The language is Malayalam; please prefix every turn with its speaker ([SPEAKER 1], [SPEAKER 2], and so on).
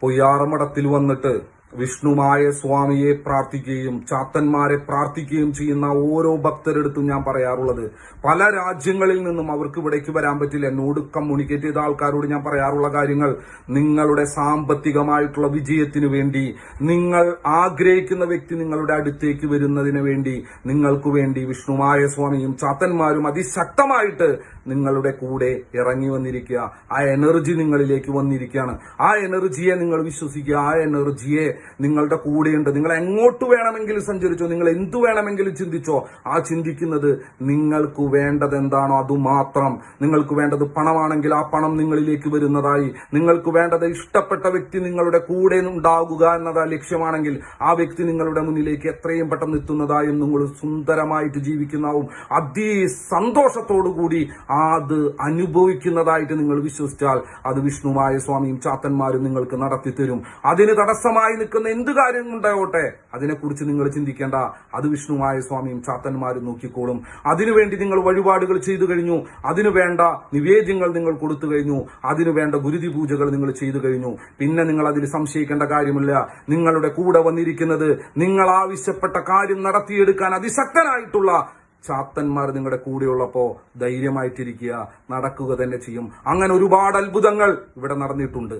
[SPEAKER 1] പൊയ്യാറമഠത്തിൽ വന്നിട്ട് വിഷ്ണുമായ സ്വാമിയെ പ്രാർത്ഥിക്കുകയും ചാത്തന്മാരെ പ്രാർത്ഥിക്കുകയും ചെയ്യുന്ന ഓരോ ഭക്തരെടുത്തും ഞാൻ പറയാറുള്ളത്, പല രാജ്യങ്ങളിൽ നിന്നും അവർക്ക് ഇവിടേക്ക് വരാൻ പറ്റില്ല. എന്നോട് കമ്മ്യൂണിക്കേറ്റ് ചെയ്ത ആൾക്കാരോട് ഞാൻ പറയാറുള്ള കാര്യങ്ങൾ, നിങ്ങളുടെ സാമ്പത്തികമായിട്ടുള്ള വിജയത്തിന് വേണ്ടി, നിങ്ങൾ ആഗ്രഹിക്കുന്ന വ്യക്തി നിങ്ങളുടെ അടുത്തേക്ക് വരുന്നതിന് വേണ്ടി, നിങ്ങൾക്ക് വേണ്ടി വിഷ്ണുമായ സ്വാമിയും ചാത്തന്മാരും അതിശക്തമായിട്ട് നിങ്ങളുടെ കൂടെ ഇറങ്ങി വന്നിരിക്കുക. ആ എനർജി നിങ്ങളിലേക്ക് വന്നിരിക്കുകയാണ്. ആ എനർജിയെ നിങ്ങൾ വിശ്വസിക്കുക. ആ എനർജിയെ നിങ്ങളുടെ കൂടെയുണ്ട്. നിങ്ങൾ എങ്ങോട്ട് വേണമെങ്കിലും സഞ്ചരിച്ചോ, നിങ്ങൾ എന്തു വേണമെങ്കിലും ചിന്തിച്ചോ. ആ ചിന്തിക്കുന്നത് നിങ്ങൾക്ക് വേണ്ടത് എന്താണോ അതുമാത്രം. നിങ്ങൾക്ക് വേണ്ടത് പണമാണെങ്കിൽ ആ പണം നിങ്ങളിലേക്ക് വരുന്നതായി, നിങ്ങൾക്ക് വേണ്ടത് ഇഷ്ടപ്പെട്ട വ്യക്തി നിങ്ങളുടെ കൂടെ ഉണ്ടാകുക എന്നതാ ലക്ഷ്യമാണെങ്കിൽ ആ വ്യക്തി നിങ്ങളുടെ മുന്നിലേക്ക് എത്രയും പെട്ടെന്ന് എത്തുന്നതായും നിങ്ങൾ സുന്ദരമായിട്ട് ജീവിക്കുന്നതാവും സന്തോഷത്തോടുകൂടി അത് അനുഭവിക്കുന്നതായിട്ട് നിങ്ങൾ വിശ്വസിച്ചാൽ അത് വിഷ്ണുമായ സ്വാമിയും ചാത്തന്മാരും നിങ്ങൾക്ക് നടത്തി തരും. അതിന് തടസ്സമായി നിൽക്കുന്ന എന്ത് കാര്യം ഉണ്ടാവട്ടെ അതിനെക്കുറിച്ച് നിങ്ങൾ ചിന്തിക്കേണ്ട. അത് വിഷ്ണുമായ സ്വാമിയും ചാത്തന്മാരും നോക്കിക്കോളും. അതിനുവേണ്ടി നിങ്ങൾ വഴിപാടുകൾ ചെയ്തു കഴിഞ്ഞു, അതിനു വേണ്ട നിവേദ്യങ്ങൾ നിങ്ങൾ കൊടുത്തു കഴിഞ്ഞു, അതിനു വേണ്ട ഗുരുതി പൂജകൾ നിങ്ങൾ ചെയ്തു കഴിഞ്ഞു. പിന്നെ നിങ്ങൾ അതിൽ സംശയിക്കേണ്ട കാര്യമില്ല. നിങ്ങളുടെ കൂടെ വന്നിരിക്കുന്നത് നിങ്ങൾ ആവശ്യപ്പെട്ട കാര്യം നടത്തിയെടുക്കാൻ അതിശക്തനായിട്ടുള്ള ചാത്തന്മാർ നിങ്ങളുടെ കൂടെയുള്ളപ്പോ ധൈര്യമായിട്ടിരിക്കുക, നടക്കുക തന്നെ ചെയ്യും. അങ്ങനെ ഒരുപാട് അത്ഭുതങ്ങൾ ഇവിടെ നടന്നിട്ടുണ്ട്.